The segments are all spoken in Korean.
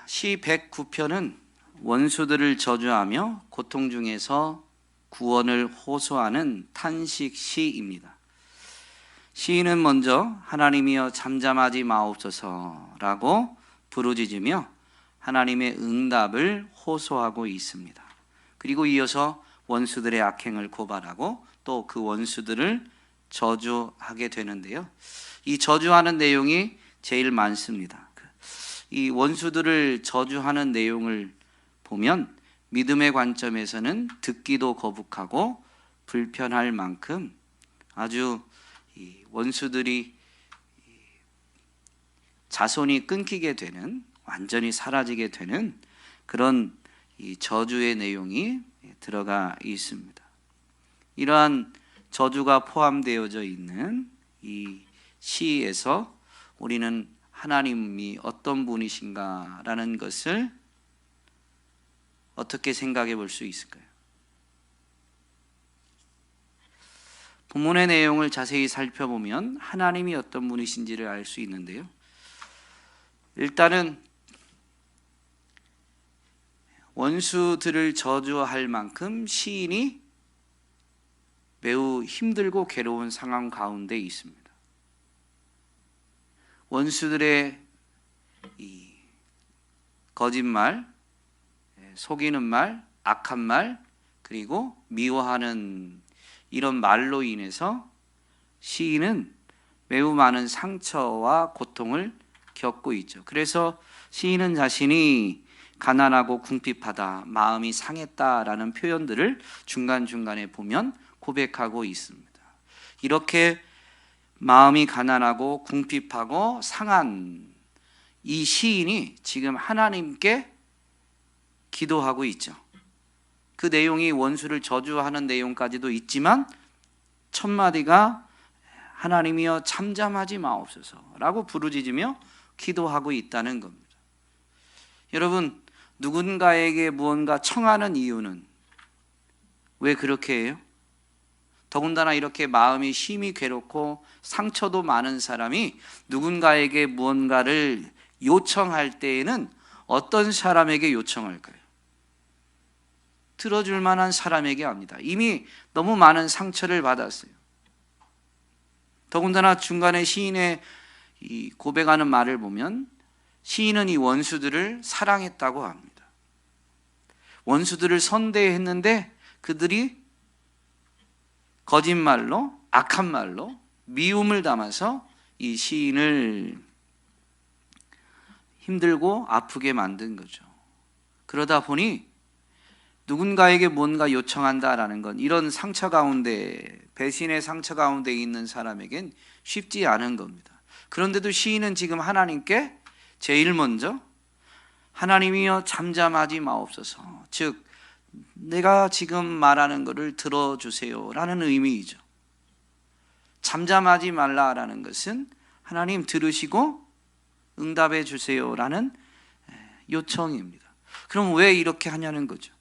시 109편은 원수들을 저주하며 고통 중에서 구원을 호소하는 탄식 시입니다. 시인은 먼저 하나님이여 잠잠하지 마옵소서라고 부르짖으며 하나님의 응답을 호소하고 있습니다. 그리고 이어서 원수들의 악행을 고발하고 또 그 원수들을 저주하게 되는데요. 이 저주하는 내용이 제일 많습니다. 이 원수들을 저주하는 내용을 보면 믿음의 관점에서는 듣기도 거북하고 불편할 만큼 아주 원수들이 자손이 끊기게 되는, 완전히 사라지게 되는 그런 이 저주의 내용이 들어가 있습니다. 이러한 저주가 포함되어져 있는 이 시에서 우리는 하나님이 어떤 분이신가라는 것을 어떻게 생각해 볼 수 있을까요? 본문의 내용을 자세히 살펴보면 하나님이 어떤 분이신지를 알 수 있는데요. 일단은 원수들을 저주할 만큼 시인이 매우 힘들고 괴로운 상황 가운데 있습니다. 원수들의 이 거짓말, 속이는 말, 악한 말, 그리고 미워하는 이런 말로 인해서 시인은 매우 많은 상처와 고통을 겪고 있죠. 그래서 시인은 자신이 가난하고 궁핍하다, 마음이 상했다라는 표현들을 중간중간에 보면 고백하고 있습니다. 이렇게 마음이 가난하고 궁핍하고 상한 이 시인이 지금 하나님께 기도하고 있죠. 그 내용이 원수를 저주하는 내용까지도 있지만 첫 마디가 하나님이여 잠잠하지 마옵소서라고 부르짖으며 기도하고 있다는 겁니다. 여러분, 누군가에게 무언가 청하는 이유는 왜 그렇게 해요? 더군다나 이렇게 마음이 심히 괴롭고 상처도 많은 사람이 누군가에게 무언가를 요청할 때에는 어떤 사람에게 요청할까요? 들어줄 만한 사람에게 합니다. 이미 너무 많은 상처를 받았어요. 더군다나 중간에 시인의 이 고백하는 말을 보면 시인은 이 원수들을 사랑했다고 합니다. 원수들을 선대했는데 그들이 거짓말로, 악한 말로 미움을 담아서 이 시인을 힘들고 아프게 만든 거죠. 그러다 보니 누군가에게 뭔가 요청한다라는 건 이런 상처 가운데, 배신의 상처 가운데 있는 사람에겐 쉽지 않은 겁니다. 그런데도 시인은 지금 하나님께 제일 먼저 하나님이여 잠잠하지 마옵소서, 즉 내가 지금 말하는 것을 들어주세요 라는 의미이죠. 잠잠하지 말라라는 것은 하나님 들으시고 응답해 주세요 라는 요청입니다. 그럼 왜 이렇게 하냐는 거죠.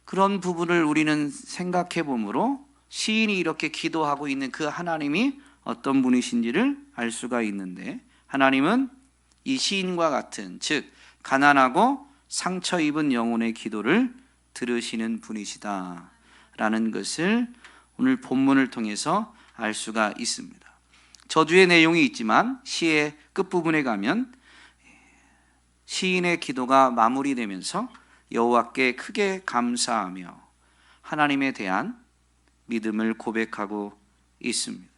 그런 부분을 우리는 생각해 보므로 시인이 이렇게 기도하고 있는 그 하나님이 어떤 분이신지를 알 수가 있는데, 하나님은 이 시인과 같은, 즉 가난하고 상처 입은 영혼의 기도를 들으시는 분이시다 라는 것을 오늘 본문을 통해서 알 수가 있습니다. 저주의 내용이 있지만 시의 끝부분에 가면 시인의 기도가 마무리되면서 여호와께 크게 감사하며 하나님에 대한 믿음을 고백하고 있습니다.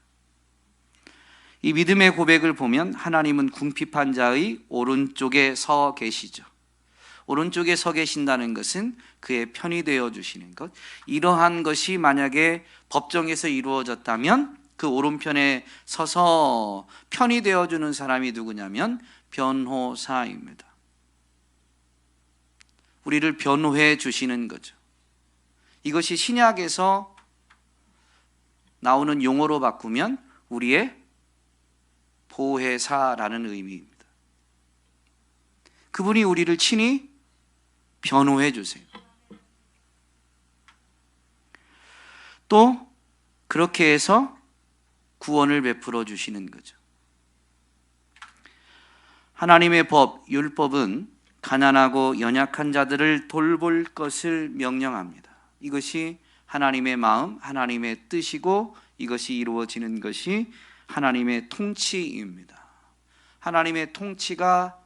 이 믿음의 고백을 보면 하나님은 궁핍한 자의 오른쪽에 서 계시죠. 오른쪽에 서 계신다는 것은 그의 편이 되어 주시는 것. 이러한 것이 만약에 법정에서 이루어졌다면 그 오른편에 서서 편이 되어 주는 사람이 누구냐면 변호사입니다. 우리를 변호해 주시는 거죠. 이것이 신약에서 나오는 용어로 바꾸면 우리의 보혜사라는 의미입니다. 그분이 우리를 친히 변호해 주세요. 또 그렇게 해서 구원을 베풀어 주시는 거죠. 하나님의 법, 율법은 가난하고 연약한 자들을 돌볼 것을 명령합니다. 이것이 하나님의 마음, 하나님의 뜻이고 이것이 이루어지는 것이 하나님의 통치입니다. 하나님의 통치가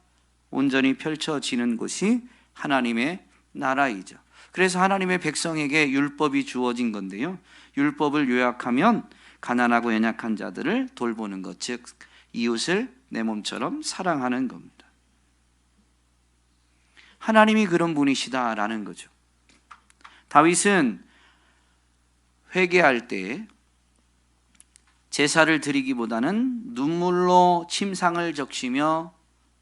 온전히 펼쳐지는 곳이 하나님의 나라이죠. 그래서 하나님의 백성에게 율법이 주어진 건데요. 율법을 요약하면 가난하고 연약한 자들을 돌보는 것, 즉 이웃을 내 몸처럼 사랑하는 겁니다. 하나님이 그런 분이시다라는 거죠. 다윗은 회개할 때 제사를 드리기보다는 눈물로 침상을 적시며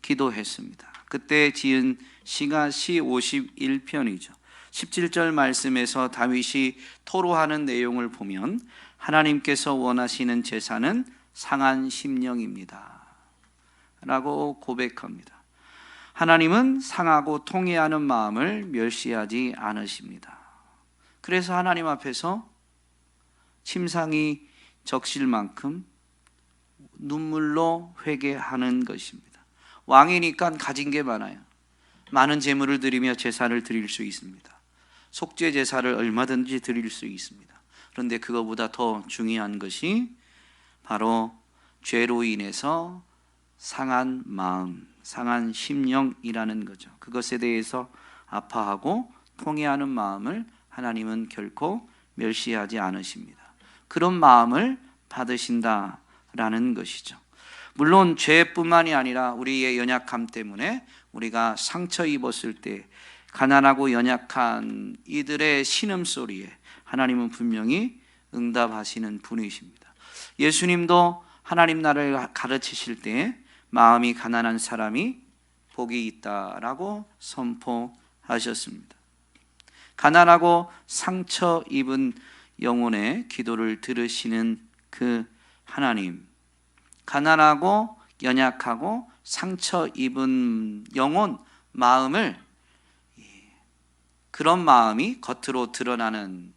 기도했습니다. 그때 지은 시가 시 51편이죠. 17절 말씀에서 다윗이 토로하는 내용을 보면 하나님께서 원하시는 제사는 상한 심령입니다 라고 고백합니다. 하나님은 상하고 통회하는 마음을 멸시하지 않으십니다. 그래서 하나님 앞에서 침상이 적실 만큼 눈물로 회개하는 것입니다. 왕이니까 가진 게 많아요. 많은 재물을 드리며 제사를 드릴 수 있습니다. 속죄 제사를 얼마든지 드릴 수 있습니다. 그런데 그거보다 더 중요한 것이 바로 죄로 인해서 상한 마음, 상한 심령이라는 거죠. 그것에 대해서 아파하고 통회하는 마음을 하나님은 결코 멸시하지 않으십니다. 그런 마음을 받으신다라는 것이죠. 물론 죄뿐만이 아니라 우리의 연약함 때문에 우리가 상처 입었을 때 가난하고 연약한 이들의 신음소리에 하나님은 분명히 응답하시는 분이십니다. 예수님도 하나님 나라를 가르치실 때 마음이 가난한 사람이 복이 있다라고 선포하셨습니다. 가난하고 상처 입은 영혼의 기도를 들으시는 그 하나님, 가난하고 연약하고 상처 입은 영혼, 마음을, 그런 마음이 겉으로 드러나는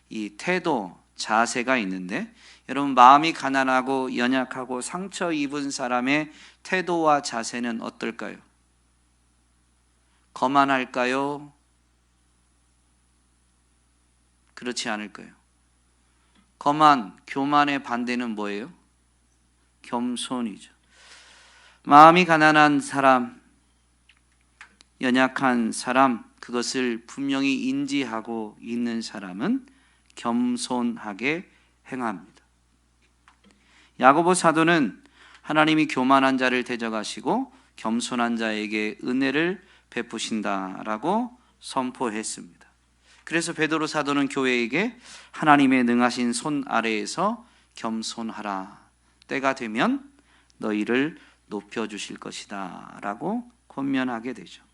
이 태도, 자세가 있는데, 여러분 마음이 가난하고 연약하고 상처 입은 사람의 태도와 자세는 어떨까요? 거만할까요? 그렇지 않을까요? 거만, 교만의 반대는 뭐예요? 겸손이죠. 마음이 가난한 사람, 연약한 사람, 그것을 분명히 인지하고 있는 사람은 겸손하게 행합니다. 야고보 사도는 하나님이 교만한 자를 대적하시고 겸손한 자에게 은혜를 베푸신다라고 선포했습니다. 그래서 베드로 사도는 교회에게 하나님의 능하신 손 아래에서 겸손하라. 때가 되면 너희를 높여주실 것이다 라고 권면하게 되죠.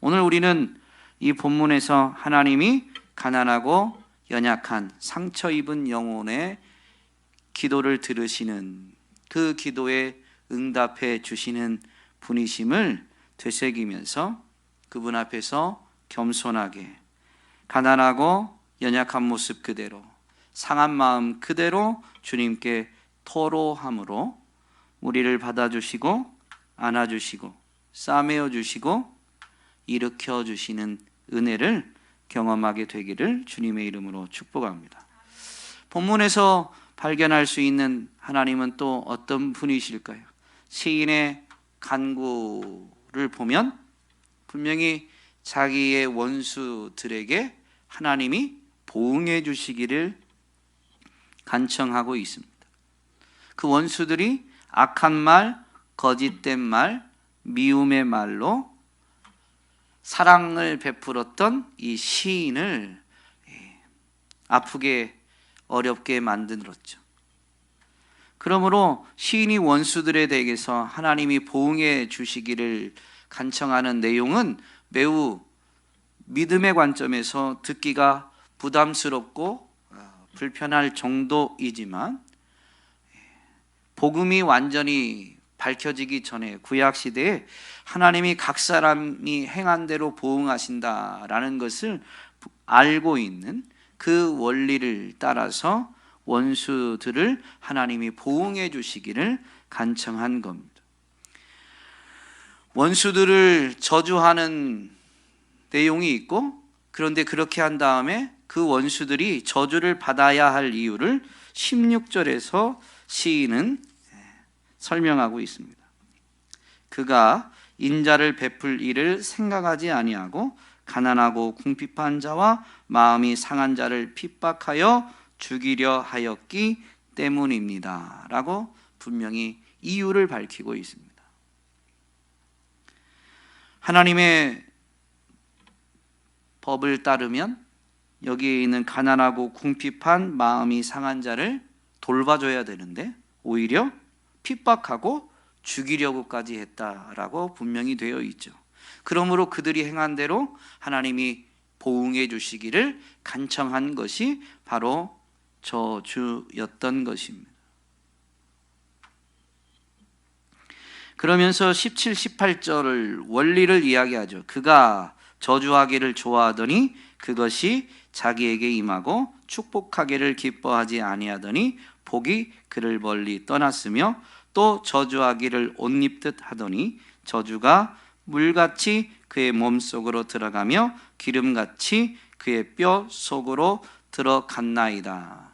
오늘 우리는 이 본문에서 하나님이 가난하고 연약한 상처 입은 영혼의 기도를 들으시는, 그 기도에 응답해 주시는 분이심을 되새기면서 그분 앞에서 겸손하게 가난하고 연약한 모습 그대로, 상한 마음 그대로 주님께 토로함으로 우리를 받아주시고 안아주시고 싸매어 주시고 일으켜 주시는 은혜를 경험하게 되기를 주님의 이름으로 축복합니다. 본문에서 발견할 수 있는 하나님은 또 어떤 분이실까요? 시인의 간구를 보면 분명히 자기의 원수들에게 하나님이 보응해 주시기를 간청하고 있습니다. 그 원수들이 악한 말, 거짓된 말, 미움의 말로 사랑을 베풀었던 이 시인을 아프게 어렵게 만들었죠. 그러므로 시인이 원수들에 대해서 하나님이 보응해 주시기를 간청하는 내용은 매우 믿음의 관점에서 듣기가 부담스럽고 불편할 정도이지만, 복음이 완전히 밝혀지기 전에 구약 시대에 하나님이 각 사람이 행한 대로 보응하신다라는 것을 알고 있는 그 원리를 따라서 원수들을 하나님이 보응해 주시기를 간청한 겁니다. 원수들을 저주하는 내용이 있고, 그런데 그렇게 한 다음에 그 원수들이 저주를 받아야 할 이유를 16절에서 시인은 설명하고 있습니다. 그가 인자를 베풀 일을 생각하지 아니하고 가난하고 궁핍한 자와 마음이 상한 자를 핍박하여 죽이려 하였기 때문입니다 라고 분명히 이유를 밝히고 있습니다. 하나님의 법을 따르면 여기에 있는 가난하고 궁핍한 마음이 상한 자를 돌봐줘야 되는데 오히려 핍박하고 죽이려고까지 했다라고 분명히 되어 있죠. 그러므로 그들이 행한 대로 하나님이 보응해 주시기를 간청한 것이 바로 저주였던 것입니다. 그러면서 17, 18절 원리를 이야기하죠. 그가 저주하기를 좋아하더니 그것이 자기에게 임하고 축복하기를 기뻐하지 아니하더니 복이 그를 멀리 떠났으며 또 저주하기를 옷 입듯 하더니 저주가 물같이 그의 몸속으로 들어가며 기름같이 그의 뼈 속으로 들어갔나이다.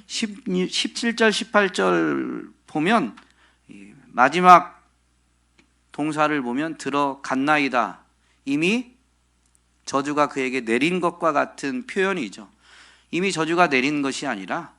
17절 18절 보면 마지막 동사를 보면 들어갔나이다. 이미 저주가 그에게 내린 것과 같은 표현이죠. 이미 저주가 내린 것이 아니라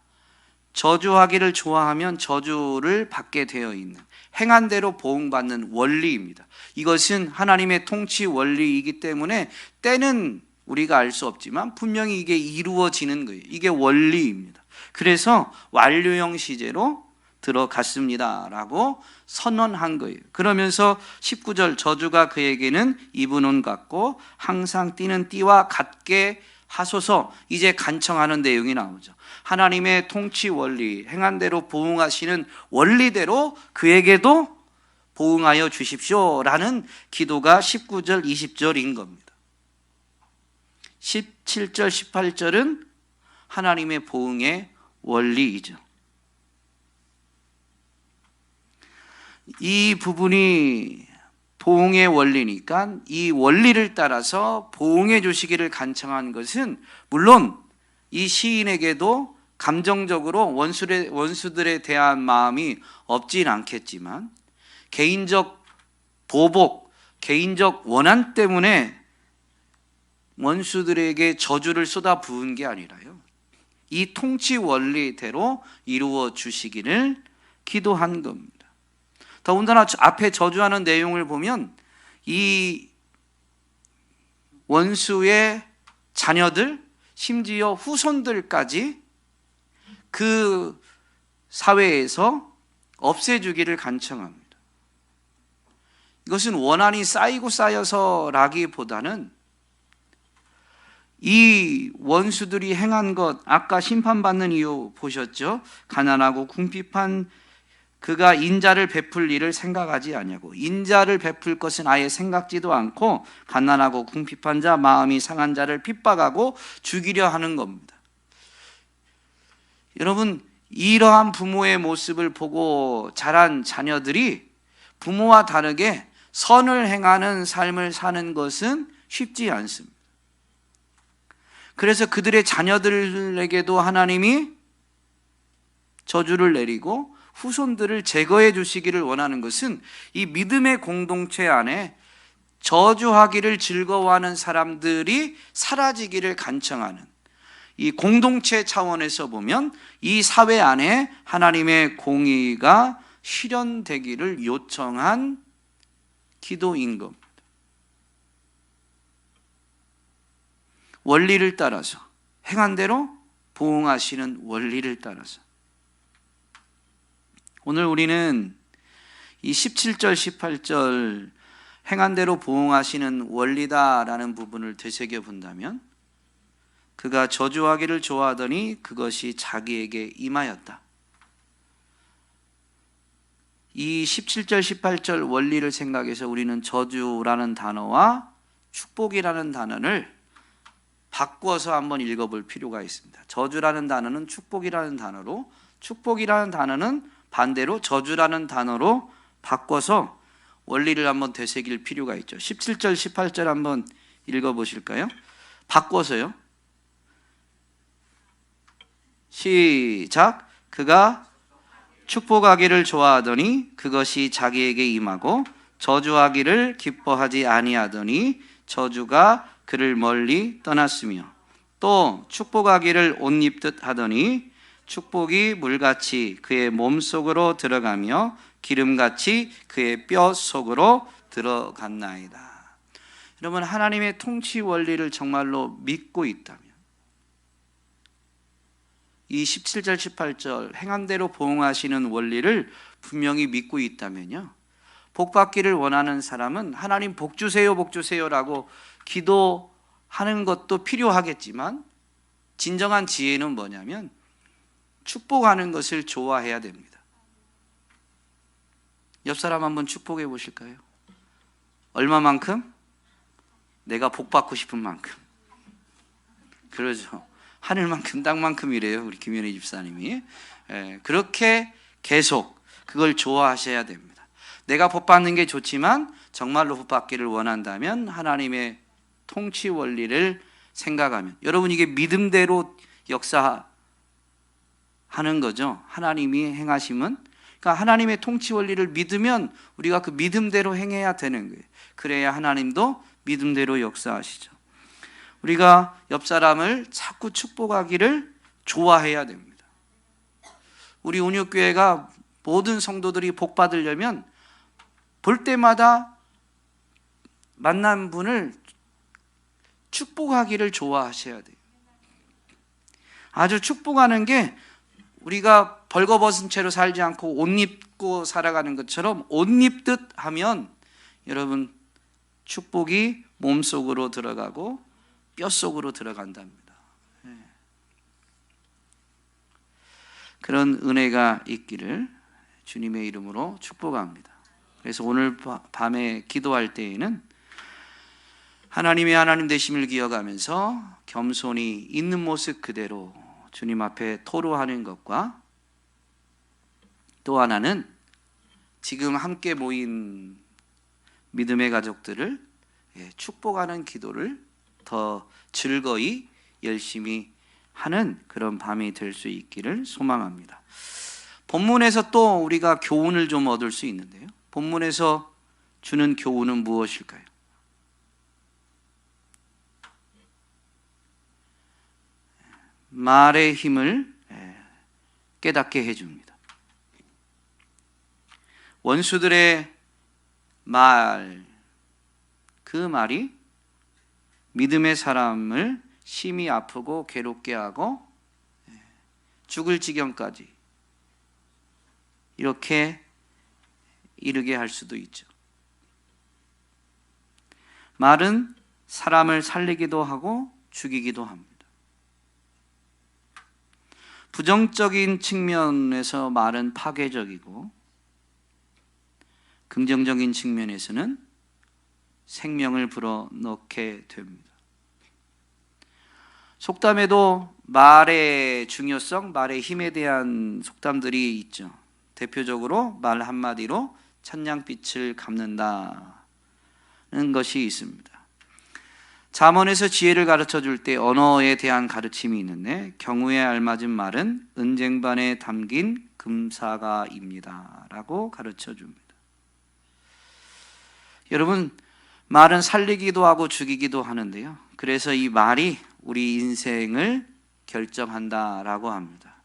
저주하기를 좋아하면 저주를 받게 되어 있는, 행한 대로 보응받는 원리입니다. 이것은 하나님의 통치 원리이기 때문에 때는 우리가 알 수 없지만 분명히 이게 이루어지는 거예요. 이게 원리입니다. 그래서 완료형 시제로 들어갔습니다 라고 선언한 거예요. 그러면서 19절 저주가 그에게는 입은 옷 같고 항상 띠는 띠와 같게 하소서, 이제 간청하는 내용이 나오죠. 하나님의 통치 원리, 행한 대로 보응하시는 원리대로 그에게도 보응하여 주십시오 라는 기도가 19절 20절인 겁니다. 17절 18절은 하나님의 보응의 원리이죠. 이 부분이 보응의 원리니까 이 원리를 따라서 보응해 주시기를 간청한 것은 물론 이 시인에게도 감정적으로 원수들에 대한 마음이 없진 않겠지만 개인적 보복, 개인적 원한 때문에 원수들에게 저주를 쏟아 부은 게 아니라요, 이 통치 원리대로 이루어 주시기를 기도한 겁니다. 더군다나 앞에 저주하는 내용을 보면 이 원수의 자녀들, 심지어 후손들까지 그 사회에서 없애주기를 간청합니다. 이것은 원한이 쌓이고 쌓여서라기보다는 이 원수들이 행한 것, 아까 심판받는 이유 보셨죠? 가난하고 궁핍한 그가 인자를 베풀 일을 생각하지 아니하고, 인자를 베풀 것은 아예 생각지도 않고 가난하고 궁핍한 자, 마음이 상한 자를 핍박하고 죽이려 하는 겁니다. 여러분, 이러한 부모의 모습을 보고 자란 자녀들이 부모와 다르게 선을 행하는 삶을 사는 것은 쉽지 않습니다. 그래서 그들의 자녀들에게도 하나님이 저주를 내리고 후손들을 제거해 주시기를 원하는 것은 이 믿음의 공동체 안에 저주하기를 즐거워하는 사람들이 사라지기를 간청하는, 이 공동체 차원에서 보면 이 사회 안에 하나님의 공의가 실현되기를 요청한 기도인 겁니다. 원리를 따라서, 행한 대로 보응하시는 원리를 따라서. 오늘 우리는 이 17절 18절 행한 대로 보응하시는 원리다라는 부분을 되새겨 본다면, 그가 저주하기를 좋아하더니 그것이 자기에게 임하였다. 이 17절 18절 원리를 생각해서 우리는 저주라는 단어와 축복이라는 단어를 바꾸어서 한번 읽어볼 필요가 있습니다. 저주라는 단어는 축복이라는 단어로, 축복이라는 단어는 반대로 저주라는 단어로 바꿔서 원리를 한번 되새길 필요가 있죠. 17절, 18절 한번 읽어보실까요? 바꿔서요. 시작. 그가 축복하기를 좋아하더니 그것이 자기에게 임하고 저주하기를 기뻐하지 아니하더니 저주가 그를 멀리 떠났으며 또 축복하기를 옷 입듯 하더니 축복이 물같이 그의 몸속으로 들어가며 기름같이 그의 뼈 속으로 들어갔나이다. 여러분, 하나님의 통치 원리를 정말로 믿고 있다면 이 17절 18절 행한대로 보응하시는 원리를 분명히 믿고 있다면요, 복 받기를 원하는 사람은 하나님 복 주세요 복 주세요라고 기도하는 것도 필요하겠지만 진정한 지혜는 뭐냐면 축복하는 것을 좋아해야 됩니다. 옆 사람 한번 축복해 보실까요? 얼마만큼? 내가 복 받고 싶은 만큼. 그러죠. 하늘만큼 땅만큼이래요, 우리 김현희 집사님이. 그렇게 계속 그걸 좋아하셔야 됩니다. 내가 복 받는 게 좋지만 정말로 복 받기를 원한다면 하나님의 통치 원리를 생각하면, 여러분 이게 믿음대로 역사하는 거죠. 하나님이 행하심은, 그러니까 하나님의 통치 원리를 믿으면 우리가 그 믿음대로 행해야 되는 거예요. 그래야 하나님도 믿음대로 역사하시죠. 우리가 옆 사람을 자꾸 축복하기를 좋아해야 됩니다. 우리 온유교회가 모든 성도들이 복 받으려면 볼 때마다 만난 분을 축복하기를 좋아하셔야 돼요. 아주 축복하는 게 우리가 벌거벗은 채로 살지 않고 옷 입고 살아가는 것처럼 옷 입듯 하면 여러분 축복이 몸속으로 들어가고 뼛속으로 들어간답니다. 그런 은혜가 있기를 주님의 이름으로 축복합니다. 그래서 오늘 밤에 기도할 때에는 하나님의 하나님 되심을 기억하면서 겸손히 있는 모습 그대로 주님 앞에 토로하는 것과, 또 하나는 지금 함께 모인 믿음의 가족들을 축복하는 기도를 더 즐거이 열심히 하는 그런 밤이 될 수 있기를 소망합니다. 본문에서 또 우리가 교훈을 좀 얻을 수 있는데요, 본문에서 주는 교훈은 무엇일까요? 말의 힘을 깨닫게 해줍니다. 원수들의 말, 그 말이 믿음의 사람을 심히 아프고 괴롭게 하고 죽을 지경까지 이렇게 이르게 할 수도 있죠. 말은 사람을 살리기도 하고 죽이기도 합니다. 부정적인 측면에서 말은 파괴적이고 긍정적인 측면에서는 생명을 불어넣게 됩니다. 속담에도 말의 중요성, 말의 힘에 대한 속담들이 있죠. 대표적으로 말 한마디로 천냥빛을 갚는다는 것이 있습니다. 잠언에서 지혜를 가르쳐 줄 때 언어에 대한 가르침이 있는데, 경우에 알맞은 말은 은쟁반에 담긴 금사가입니다 라고 가르쳐 줍니다. 여러분, 말은 살리기도 하고 죽이기도 하는데요, 그래서 이 말이 우리 인생을 결정한다라고 합니다.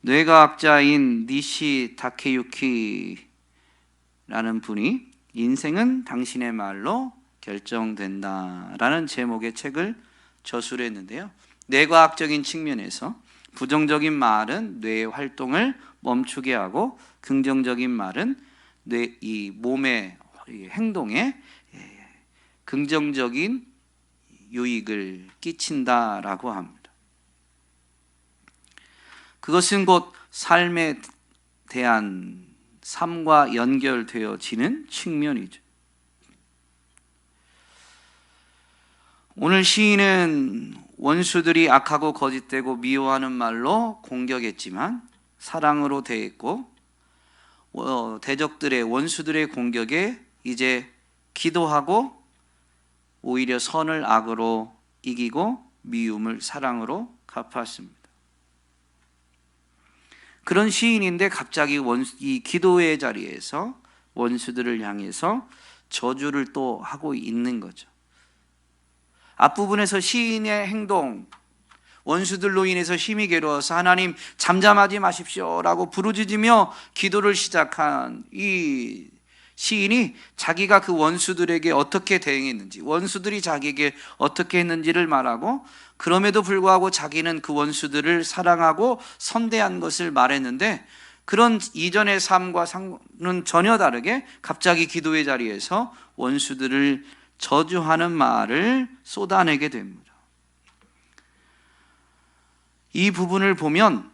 뇌과학자인 니시 다케유키라는 분이 인생은 당신의 말로 결정된다라는 제목의 책을 저술했는데요, 뇌과학적인 측면에서 부정적인 말은 뇌의 활동을 멈추게 하고 긍정적인 말은 이 몸의 행동에 긍정적인 유익을 끼친다라고 합니다. 그것은 곧 삶에 대한, 삶과 연결되어지는 측면이죠. 오늘 시인은 원수들이 악하고 거짓되고 미워하는 말로 공격했지만 사랑으로 대했고, 대적들의 원수들의 공격에 이제 기도하고 오히려 선을 악으로 이기고 미움을 사랑으로 갚았습니다. 그런 시인인데 갑자기 이 기도의 자리에서 원수들을 향해서 저주를 또 하고 있는 거죠. 앞부분에서 시인의 행동, 원수들로 인해서 힘이 괴로워서 하나님 잠잠하지 마십시오라고 부르짖으며 기도를 시작한 이 시인이 자기가 그 원수들에게 어떻게 대응했는지, 원수들이 자기에게 어떻게 했는지를 말하고, 그럼에도 불구하고 자기는 그 원수들을 사랑하고 선대한 것을 말했는데, 그런 이전의 삶과는 전혀 다르게 갑자기 기도의 자리에서 원수들을 저주하는 말을 쏟아내게 됩니다. 이 부분을 보면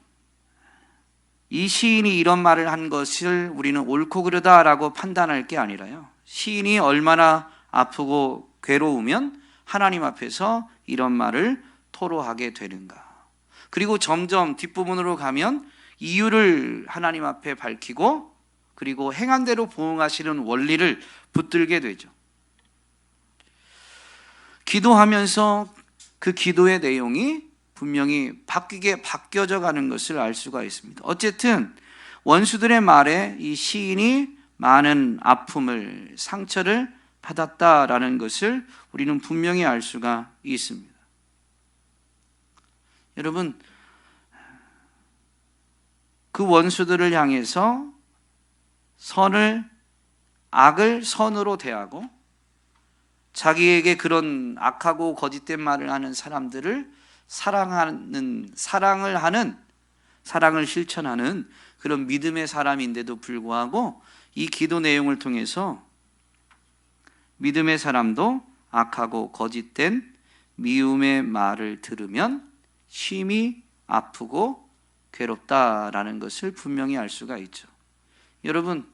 이 시인이 이런 말을 한 것을 우리는 옳고 그르다라고 판단할 게 아니라요, 시인이 얼마나 아프고 괴로우면 하나님 앞에서 이런 말을 토로하게 되는가. 그리고 점점 뒷부분으로 가면 이유를 하나님 앞에 밝히고, 그리고 행한 대로 보응하시는 원리를 붙들게 되죠. 기도하면서 그 기도의 내용이 분명히 바뀌어져 가는 것을 알 수가 있습니다. 어쨌든 원수들의 말에 이 시인이 많은 아픔을, 상처를 받았다라는 것을 우리는 분명히 알 수가 있습니다. 여러분, 그 원수들을 향해서 악을 선으로 대하고 자기에게 그런 악하고 거짓된 말을 하는 사람들을 사랑을 실천하는 그런 믿음의 사람인데도 불구하고 이 기도 내용을 통해서 믿음의 사람도 악하고 거짓된 미움의 말을 들으면 심히 아프고 괴롭다라는 것을 분명히 알 수가 있죠. 여러분,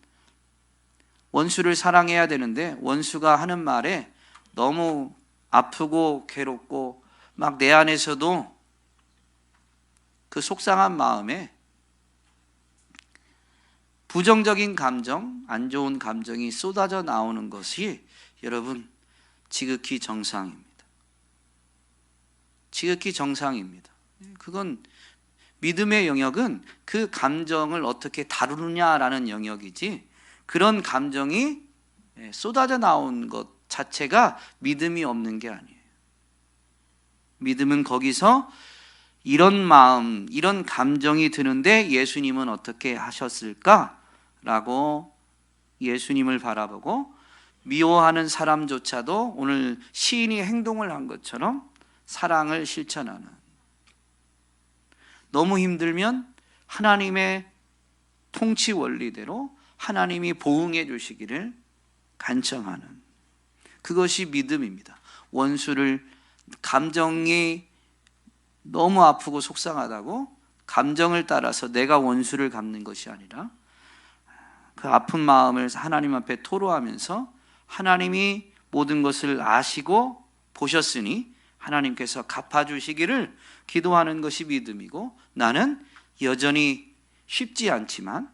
원수를 사랑해야 되는데 원수가 하는 말에 너무 아프고 괴롭고 막 내 안에서도 그 속상한 마음에 부정적인 감정, 안 좋은 감정이 쏟아져 나오는 것이 여러분 지극히 정상입니다. 지극히 정상입니다. 그건 믿음의 영역은 그 감정을 어떻게 다루느냐라는 영역이지, 그런 감정이 쏟아져 나온 것 자체가 믿음이 없는 게 아니에요. 믿음은 거기서 이런 마음, 이런 감정이 드는데 예수님은 어떻게 하셨을까라고 예수님을 바라보고 미워하는 사람조차도 오늘 시인이 행동을 한 것처럼 사랑을 실천하는, 너무 힘들면 하나님의 통치 원리대로 하나님이 보응해 주시기를 간청하는, 그것이 믿음입니다. 원수를, 감정이 너무 아프고 속상하다고 감정을 따라서 내가 원수를 갚는 것이 아니라 그 아픈 마음을 하나님 앞에 토로하면서 하나님이 모든 것을 아시고 보셨으니 하나님께서 갚아주시기를 기도하는 것이 믿음이고, 나는 여전히 쉽지 않지만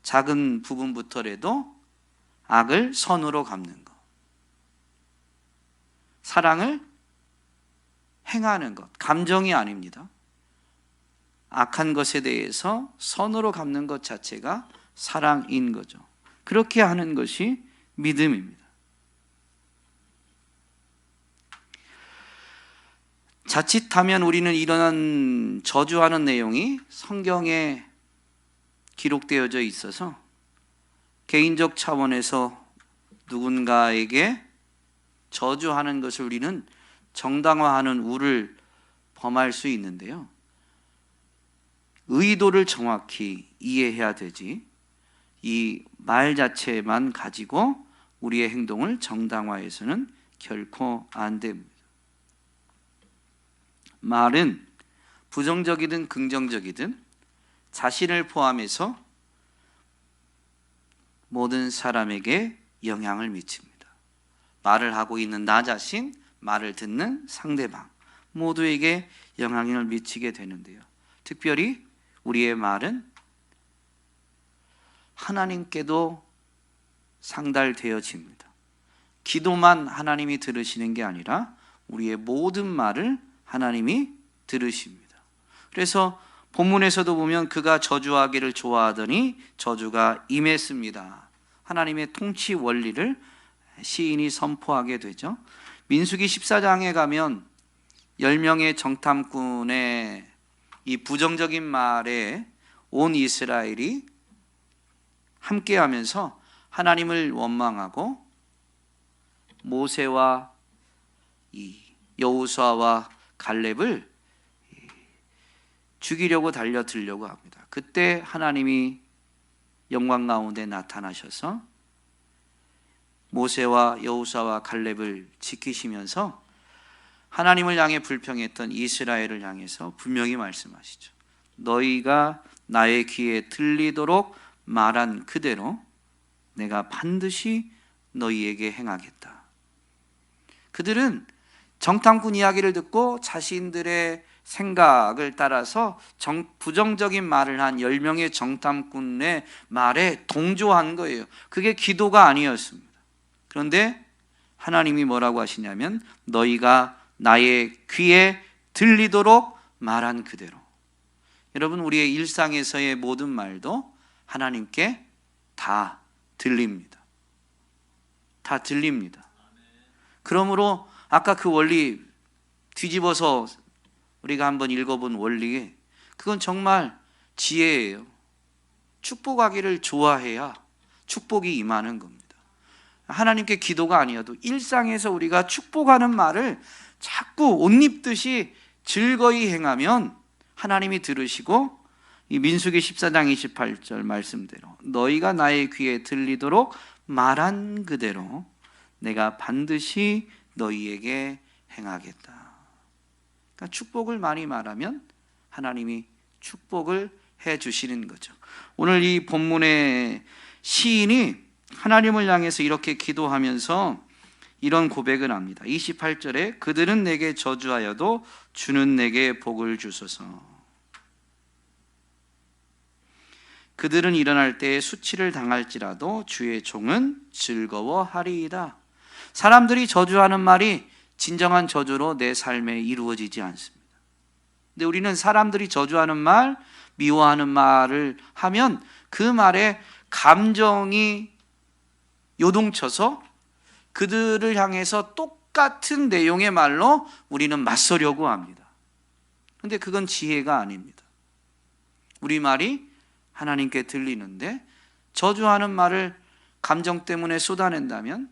작은 부분부터라도 악을 선으로 갚는 것, 사랑을 행하는 것, 감정이 아닙니다. 악한 것에 대해서 선으로 갚는 것 자체가 사랑인 거죠. 그렇게 하는 것이 믿음입니다. 자칫하면 우리는 이런 저주하는 내용이 성경에 기록되어져 있어서 개인적 차원에서 누군가에게 저주하는 것을 우리는 정당화하는 우를 범할 수 있는데요, 의도를 정확히 이해해야 되지, 이 말 자체만 가지고 우리의 행동을 정당화해서는 결코 안 됩니다. 말은 부정적이든 긍정적이든 자신을 포함해서 모든 사람에게 영향을 미칩니다. 말을 하고 있는 나 자신, 말을 듣는 상대방 모두에게 영향을 미치게 되는데요, 특별히 우리의 말은 하나님께도 상달되어집니다. 기도만 하나님이 들으시는 게 아니라 우리의 모든 말을 하나님이 들으십니다. 그래서 본문에서도 보면 그가 저주하기를 좋아하더니 저주가 임했습니다. 하나님의 통치 원리를 시인이 선포하게 되죠. 민수기 14장에 가면 10명의 정탐꾼의 이 부정적인 말에 온 이스라엘이 함께하면서 하나님을 원망하고 모세와 이 여호수아와 갈렙을 죽이려고 달려들려고 합니다. 그때 하나님이 영광 가운데 나타나셔서 모세와 여호수아와 갈렙을 지키시면서 하나님을 향해 불평했던 이스라엘을 향해서 분명히 말씀하시죠. 너희가 나의 귀에 들리도록 말한 그대로 내가 반드시 너희에게 행하겠다. 그들은 정탐꾼 이야기를 듣고 자신들의 생각을 따라서 부정적인 말을 한 10명의 정탐꾼의 말에 동조한 거예요. 그게 기도가 아니었습니다. 그런데 하나님이 뭐라고 하시냐면 너희가 나의 귀에 들리도록 말한 그대로. 여러분, 우리의 일상에서의 모든 말도 하나님께 다 들립니다. 다 들립니다. 그러므로 아까 그 원리 뒤집어서 우리가 한번 읽어본 원리에 그건 정말 지혜예요. 축복하기를 좋아해야 축복이 임하는 겁니다. 하나님께 기도가 아니어도 일상에서 우리가 축복하는 말을 자꾸 옷 입듯이 즐거이 행하면 하나님이 들으시고 이 민수기 14장 28절 말씀대로 너희가 나의 귀에 들리도록 말한 그대로 내가 반드시 너희에게 행하겠다. 그러니까 축복을 많이 말하면 하나님이 축복을 해 주시는 거죠. 오늘 이 본문의 시인이 하나님을 향해서 이렇게 기도하면서 이런 고백을 합니다. 28절에 그들은 내게 저주하여도 주는 내게 복을 주소서. 그들은 일어날 때에 수치를 당할지라도 주의 종은 즐거워하리이다. 사람들이 저주하는 말이 진정한 저주로 내 삶에 이루어지지 않습니다. 근데 우리는 사람들이 저주하는 말, 미워하는 말을 하면 그 말에 감정이 요동쳐서 그들을 향해서 똑같은 내용의 말로 우리는 맞서려고 합니다. 근데 그건 지혜가 아닙니다. 우리 말이 하나님께 들리는데 저주하는 말을 감정 때문에 쏟아낸다면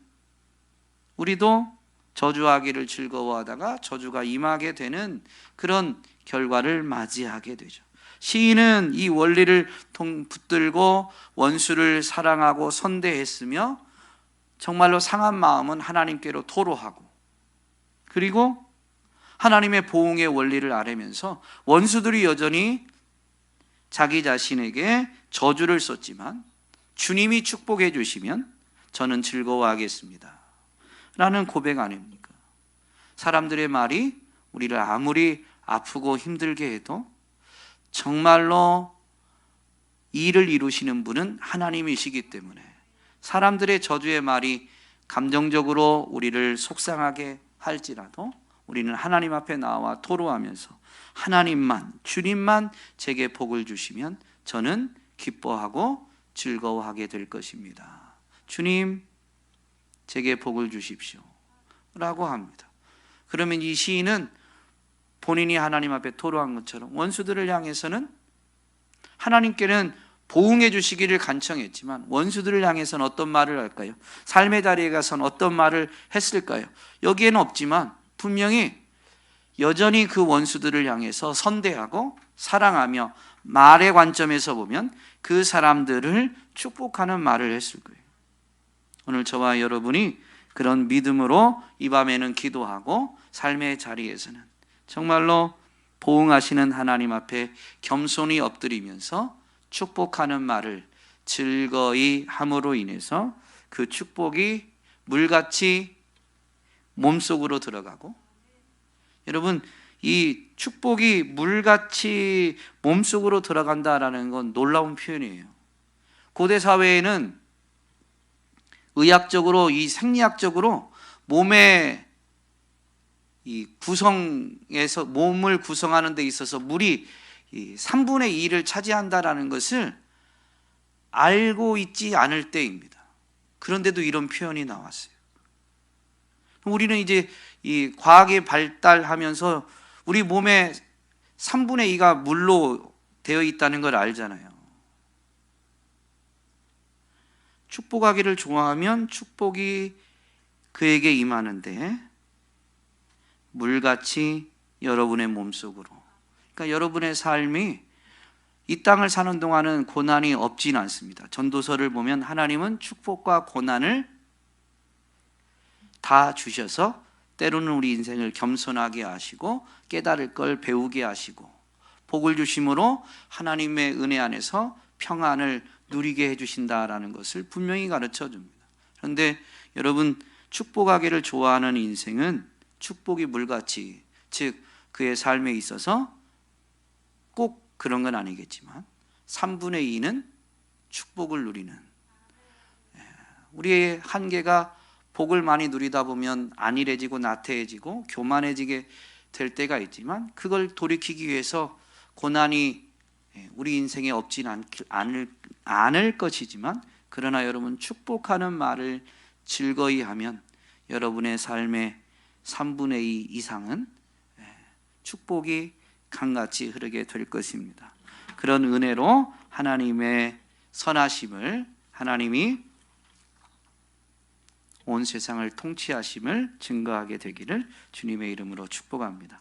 우리도 저주하기를 즐거워하다가 저주가 임하게 되는 그런 결과를 맞이하게 되죠. 시인은 이 원리를 붙들고 원수를 사랑하고 선대했으며 정말로 상한 마음은 하나님께로 토로하고 그리고 하나님의 보응의 원리를 아뢰면서 원수들이 여전히 자기 자신에게 저주를 썼지만 주님이 축복해 주시면 저는 즐거워하겠습니다 라는 고백 아닙니까? 사람들의 말이 우리를 아무리 아프고 힘들게 해도 정말로 일을 이루시는 분은 하나님이시기 때문에 사람들의 저주의 말이 감정적으로 우리를 속상하게 할지라도 우리는 하나님 앞에 나와 토로하면서 하나님만, 주님만 제게 복을 주시면 저는 기뻐하고 즐거워하게 될 것입니다. 주님, 제게 복을 주십시오 라고 합니다. 그러면 이 시인은 본인이 하나님 앞에 토로한 것처럼 원수들을 향해서는 하나님께는 보응해 주시기를 간청했지만 원수들을 향해서는 어떤 말을 할까요? 삶의 자리에 가서는 어떤 말을 했을까요? 여기에는 없지만 분명히 여전히 그 원수들을 향해서 선대하고 사랑하며 말의 관점에서 보면 그 사람들을 축복하는 말을 했을 거예요. 오늘 저와 여러분이 그런 믿음으로 이 밤에는 기도하고 삶의 자리에서는 정말로 보응하시는 하나님 앞에 겸손히 엎드리면서 축복하는 말을 즐거이 함으로 인해서 그 축복이 물같이 몸속으로 들어가고 여러분 이 축복이 물같이 몸속으로 들어간다라는 건 놀라운 표현이에요. 고대 사회에는 의학적으로, 이 생리학적으로 몸의 이 구성에서, 몸을 구성하는 데 있어서 물이 3분의 2를 차지한다라는 것을 알고 있지 않을 때입니다. 그런데도 이런 표현이 나왔어요. 우리는 이제 이 과학이 발달하면서 우리 몸의 3분의 2가 물로 되어 있다는 걸 알잖아요. 축복하기를 좋아하면 축복이 그에게 임하는데 물같이 여러분의 몸속으로. 그러니까 여러분의 삶이 이 땅을 사는 동안은 고난이 없진 않습니다. 전도서를 보면 하나님은 축복과 고난을 다 주셔서 때로는 우리 인생을 겸손하게 하시고 깨달을 걸 배우게 하시고 복을 주심으로 하나님의 은혜 안에서 평안을 누리게 해주신다라는 것을 분명히 가르쳐 줍니다. 그런데 여러분, 축복하기를 좋아하는 인생은 축복이 물같이, 즉 그의 삶에 있어서 꼭 그런 건 아니겠지만 3분의 2는 축복을 누리는, 우리의 한계가 복을 많이 누리다 보면 안일해지고 나태해지고 교만해지게 될 때가 있지만 그걸 돌이키기 위해서 고난이 우리 인생에 없진 않을 것이지만, 그러나 여러분 축복하는 말을 즐거이 하면 여러분의 삶의 3분의 2 이상은 축복이 강같이 흐르게 될 것입니다. 그런 은혜로 하나님의 선하심을, 하나님이 온 세상을 통치하심을 증거하게 되기를 주님의 이름으로 축복합니다.